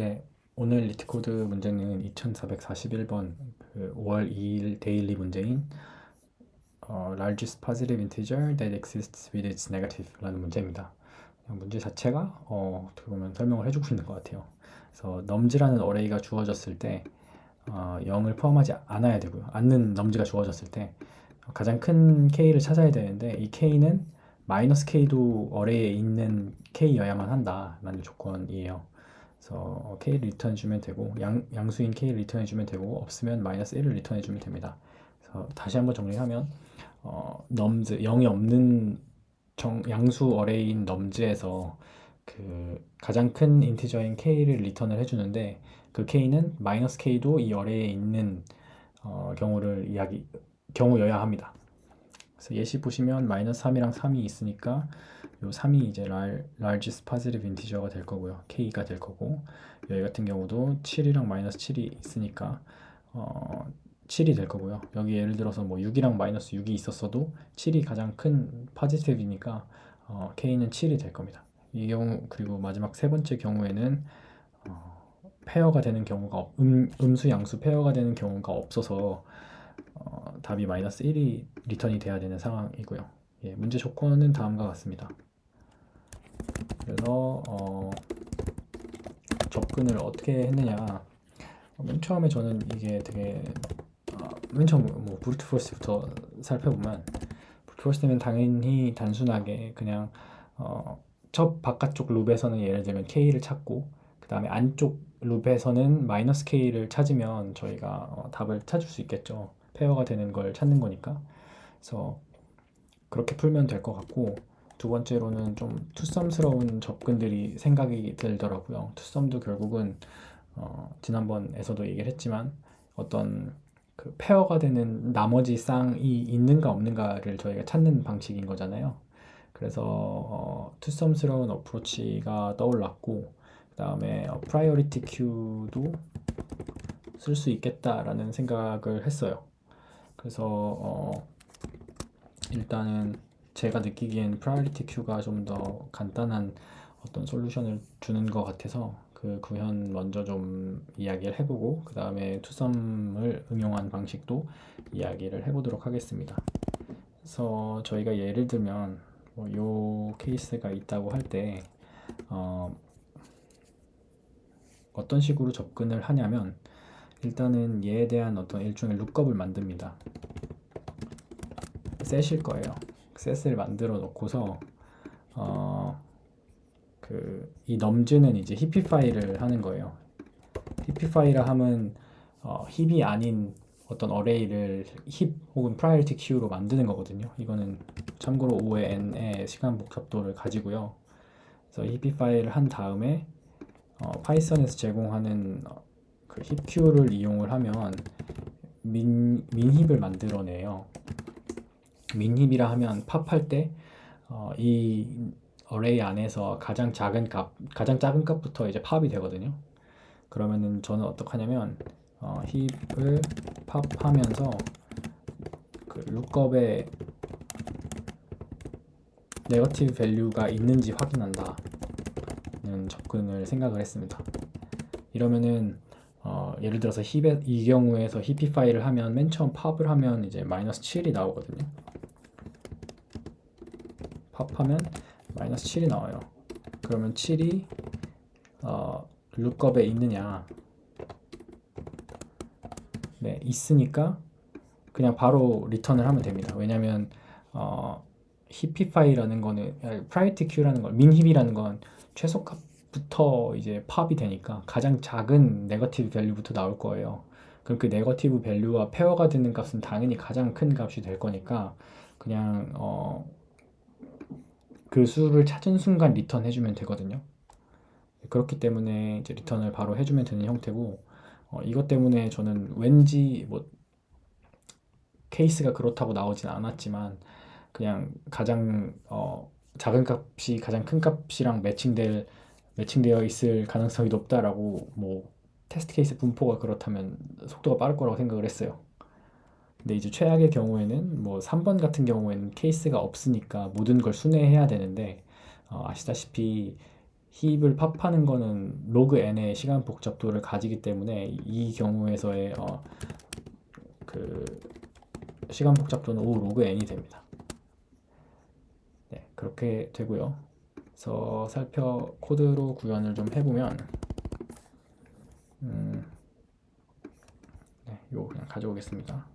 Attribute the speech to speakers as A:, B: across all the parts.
A: 네, 오늘 리트코드 문제는 2441번 5월 2일 데일리 문제인 largest positive integer that exists with its negative 라는 문제입니다. 문제 자체가 어떻게 보면 설명을 해주고 있는 것 같아요. 그래서 nums라는 어레이가 주어졌을 때 0을 포함하지 않아야 되고요. 않는 nums가 주어졌을 때 가장 큰 k를 찾아야 되는데 이 k는 마이너스 k도 어레이에 있는 k여야만 한다라는 조건이에요. 그래서 k를 리턴해 주면 되고 양수인 k를 리턴해 주면 되고 없으면 마이너스 1을 리턴해 주면 됩니다. 그래서 다시 한번 정리하면 nums 0이 없는 양수 어레이인 nums에서 그 가장 큰 인티저인 k를 리턴을 해주는데 그 k는 마이너스 k도 이 어레이에 있는 경우여야 합니다. 그래서 예시 보시면 마이너스 3이랑 3이 있으니까 요 3이 이제 largest positive integer가 될 거고요. k가 될 거고 여기 같은 경우도 7이랑 마이너스 7이 있으니까 7이 될 거고요. 여기 예를 들어서 뭐 6이랑 마이너스 6이 있었어도 7이 가장 큰 positive이니까 k는 7이 될 겁니다. 이 경우 그리고 마지막 세 번째 경우에는 페어가 되는 경우가 음수 양수 페어가 되는 경우가 없어서 답이 마이너스 1이 리턴이 돼야 되는 상황이고요. 예, 문제 조건은 다음과 같습니다. 그래서 접근을 어떻게 했느냐. 맨 처음에 저는 이게 되게 맨 처음 뭐 브루트 포스부터 살펴보면 브루트 포스는 당연히 단순하게 그냥 첫 바깥쪽 룹에서는 예를 들면 k를 찾고 그 다음에 안쪽 룹에서는 마이너스 k를 찾으면 저희가 답을 찾을 수 있겠죠. 페어가 되는 걸 찾는 거니까. 그래서 그렇게 풀면 될 것 같고 두 번째로는 좀 투썸스러운 접근들이 생각이 들더라고요. 투썸도 결국은 지난번에서도 얘기를 했지만 어떤 그 페어가 되는 나머지 쌍이 있는가 없는가를 저희가 찾는 방식인 거잖아요. 그래서 투썸스러운 어프로치가 떠올랐고 그 다음에 프라이어리티 큐도 쓸 수 있겠다라는 생각을 했어요. 그래서 일단은 제가 느끼기엔 프라이어리티 큐가 좀 더 간단한 어떤 솔루션을 주는 것 같아서 그 구현 먼저 좀 이야기를 해보고 그 다음에 투썸을 응용한 방식도 이야기를 해보도록 하겠습니다. 그래서 저희가 예를 들면 요 케이스가 있다고 할 때 어떤 식으로 접근을 하냐면 일단은 얘에 대한 어떤 일종의 룩업을 만듭니다. 셋일 거예요. 셋을 만들어 놓고서 이 nums는 이제 히피파이를 하는 거예요. 히피파이라 함은 힙이 아닌 어떤 어레이를 힙 혹은 priority queue로 만드는 거거든요. 이거는 참고로 5의 n의 시간 복잡도를 가지고요. 그래서 히피파이를 한 다음에 파이썬에서 제공하는 그 힙 queue를 이용을 하면 민힙을 만들어내요. 민힙이라 하면 팝할 때 이 어레이 안에서 가장 작은 값부터 이제 팝이 되거든요. 그러면은 저는 어떻게 하냐면 힙을 팝하면서 그 룩업에 네거티브 밸류가 있는지 확인한다는 접근을 생각을 했습니다. 이러면은 예를 들어서 이 경우에서 히피파이를 하면 맨 처음 팝을 하면 이제 마이너스 7이 나오거든요. 팝하면 마이너스 7이 나와요. 그러면 7이 룩업에 있느냐? 네, 있으니까 그냥 바로 리턴을 하면 됩니다. 왜냐면 히피파이라는 거는 프라이어티 큐라는 건 민힙이라는 건 최소값부터 이제 팝이 되니까 가장 작은 네거티브 밸류부터 나올 거예요. 그럼 그 네거티브 밸류와 페어가 되는 값은 당연히 가장 큰 값이 될 거니까 그냥 그 수를 찾은 순간 리턴 해주면 되거든요. 그렇기 때문에 이제 리턴을 바로 해주면 되는 형태고 이것 때문에 저는 왠지 뭐 케이스가 그렇다고 나오진 않았지만 그냥 가장 작은 값이 가장 큰 값이랑 매칭되어 있을 가능성이 높다라고 뭐 테스트 케이스 분포가 그렇다면 속도가 빠를 거라고 생각을 했어요. 근데 이제 최악의 경우에는 뭐 3번 같은 경우에는 케이스가 없으니까 모든 걸 순회해야 되는데 아시다시피 힙을 팝하는 거는 로그 n의 시간 복잡도를 가지기 때문에 이 경우에서의 그 시간 복잡도는 O 로그 n이 됩니다. 네, 그렇게 되고요. 그래서 코드로 구현을 좀 해보면 네, 이거 그냥 가져오겠습니다.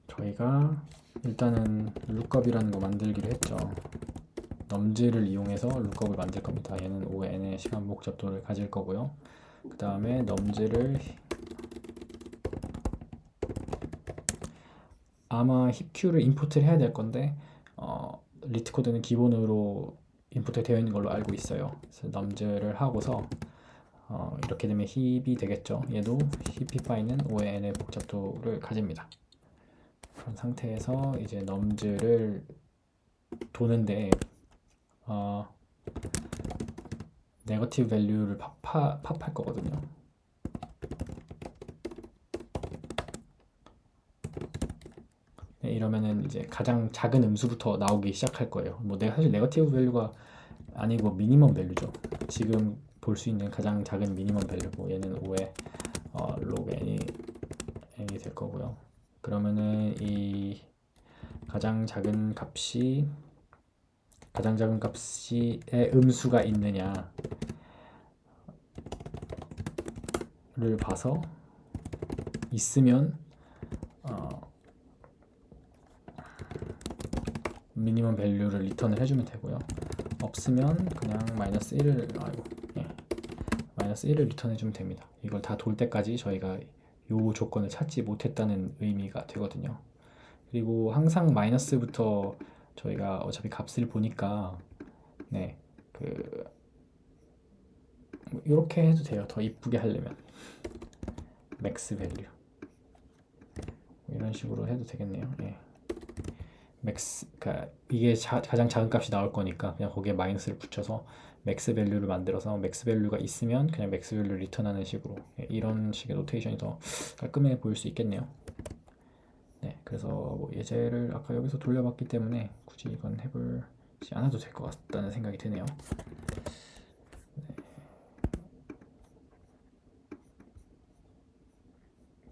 A: 저희가 일단은 룩업이라는 거 만들기로 했죠. 넘즈를 이용해서 룩업을 만들 겁니다. 얘는 ON의 시간 복잡도를 가질 거고요. 그 다음에 넘즈를 아마 힙Q를 임포트를 해야 될 건데 리트 코드는 기본으로 임포트 되어 있는 걸로 알고 있어요. 그래서 넘즈를 하고서 이렇게 되면 힙이 되겠죠. 얘도 힙파이는 ON의 복잡도를 가집니다. 그런 상태에서 이제 넘즈를 도는데 네거티브 밸류를 팝할 거거든요. 네, 이러면은 이제 가장 작은 음수부터 나오기 시작할 거예요. 뭐 내가 사실 네거티브 밸류가 아니고 미니멈 밸류죠. 지금 볼 수 있는 가장 작은 미니멈 밸류고 얘는 5의 log n이 될 거고요. 그러면은 이 가장 작은 값의 음수가 있느냐를 봐서 있으면 미니멈 밸류를 리턴을 해주면 되고요. 없으면 그냥 마이너스 1을 마이너스 1을 리턴해주면 됩니다. 이걸 다 돌 때까지 저희가 이 조건을 찾지 못했다는 의미가 되거든요. 그리고 항상 마이너스부터 저희가 어차피 값을 보니까 네, 이렇게 해도 돼요. 더 이쁘게 하려면 맥스 밸류 이런 식으로 해도 되겠네요. 예. 맥스, 그러니까 이게 가장 작은 값이 나올 거니까 그냥 거기에 마이너스를 붙여서 맥스 밸류를 만들어서 맥스 밸류가 있으면 그냥 맥스 밸류 리턴하는 식으로 이런 식의 노테이션이 더 깔끔해 보일 수 있겠네요. 네, 그래서 뭐 예제를 아까 여기서 돌려봤기 때문에 굳이 이건 해보지 않아도 될 것 같다는 생각이 드네요. 네.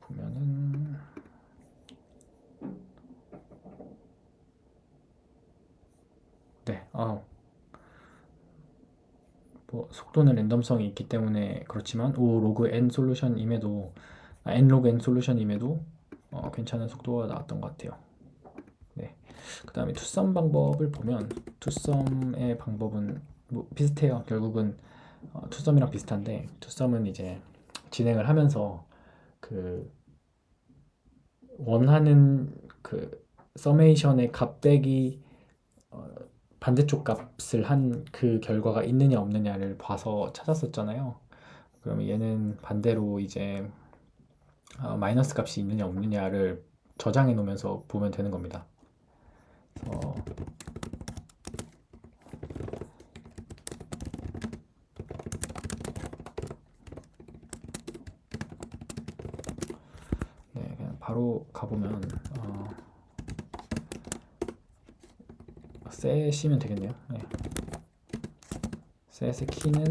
A: 보면은 네, 뭐 속도는 랜덤성이 있기 때문에 그렇지만 O 로그 n 솔루션임에도 n 로그 n 솔루션임에도 괜찮은 속도가 나왔던 것 같아요. 네. 그 다음에 투썸 방법을 보면 투썸의 방법은 뭐 비슷해요. 결국은 투썸이랑 비슷한데 투썸은 이제 진행을 하면서 그 원하는 그 서메이션의 값 빼기 반대쪽 값을 한 그 결과가 있느냐 없느냐를 봐서 찾았었잖아요. 그러면 얘는 반대로 이제 마이너스 값이 있느냐 없느냐를 저장해 놓으면서 보면 되는 겁니다. 그래서 네, 그냥 바로 가보면 셋이면 되겠네요. 네. 셋의 키는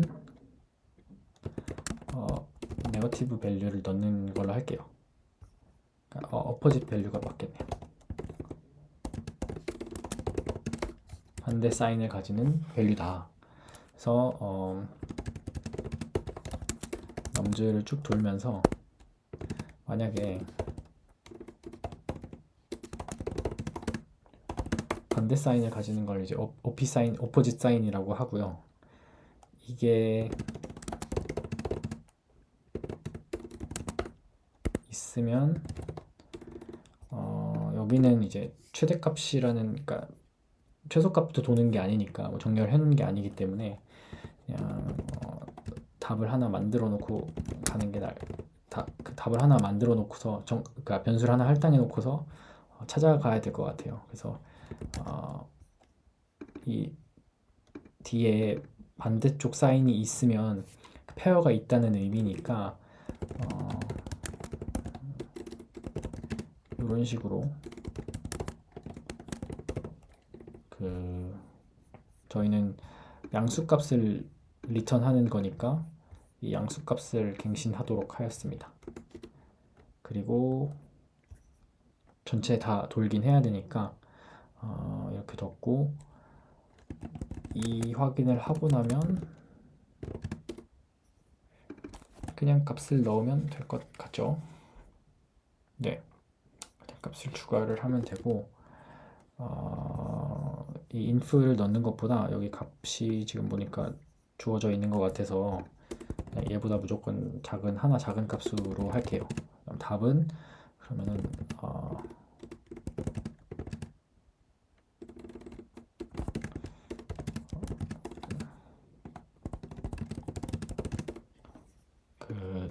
A: 네거티브 밸류를 넣는 걸로 할게요. 어퍼짓 밸류가 맞겠네요. 반대 사인을 가지는 밸류다. 그래서 넘즈를 쭉 돌면서 만약에 반대 사인을 가지는 걸 이제 어퍼짓 사인이라고 하고요. 이게 있으면 여기는 이제 최대값이라는, 그러니까 최소값부터 도는 게 아니니까 뭐 정렬해 놓은 게 아니기 때문에 그냥 답을 하나 만들어 놓고 가는 게 그 답을 하나 만들어 놓고서 그러니까 변수를 하나 할당해 놓고서 찾아가야 될 것 같아요. 그래서 이 뒤에 반대쪽 사인이 있으면 페어가 있다는 의미니까 이런 식으로 저희는 양수값을 리턴하는 거니까 이 양수값을 갱신하도록 하였습니다. 그리고 전체 다 돌긴 해야 되니까 이렇게 뒀고, 이 확인을 하고 나면 그냥 값을 넣으면 될 것 같죠? 네, 값을 추가를 하면 되고, 이 inf를 넣는 것보다 여기 값이 지금 보니까 주어져 있는 것 같아서 얘보다 무조건 하나 작은 값으로 할게요. 그럼 답은 그러면은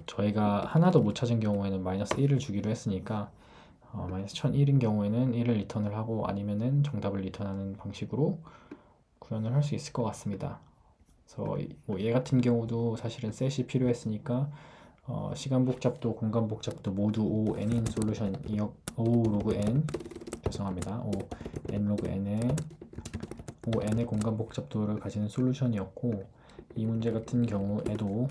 A: 저희가 하나도 못 찾은 경우에는 마이너스 1을 주기로 했으니까 마이너스 1001인 경우에는 1을 리턴을 하고, 아니면은 정답을 리턴하는 방식으로 구현을 할 수 있을 것 같습니다. 그래서 뭐얘 같은 경우도 사실은 셋이 필요했으니까 시간 복잡도 공간 복잡도 모두 ON인 솔루션이었, O 로그 N, 죄송합니다. N 로그 N의 ON의 공간 복잡도를 가지는 솔루션이었고, 이 문제 같은 경우에도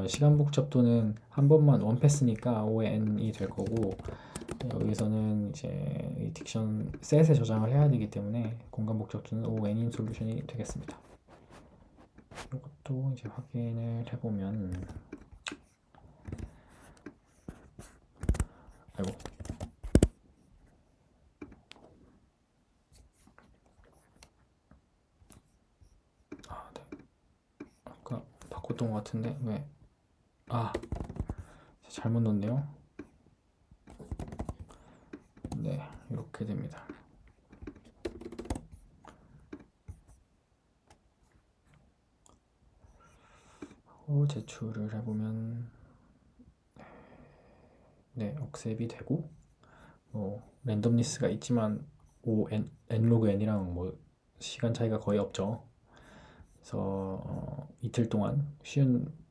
A: 시간 복잡도는 한 번만 원패스니까 ON이 될 거고, 여기서는 이제 이 딕션 셋에 저장을 해야 되기 때문에 공간 복잡도는 ON인 솔루션이 되겠습니다. 이것도 이제 확인을 해보면, 아이고, 네, 아까 바꿨던 것 같은데 왜? 잘못 넣었네요. 네, 이렇게 됩니다. 제출을 해보면 네, 억셉이 되고, 랜덤리스가 있지만 n 로그 n이랑 뭐 시간 차이가 거의 없죠. 그래서 이틀 동안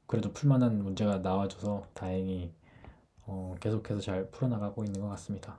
A: 그래도 풀만한 문제가 나와줘서 다행히 계속해서 잘 풀어나가고 있는 것 같습니다.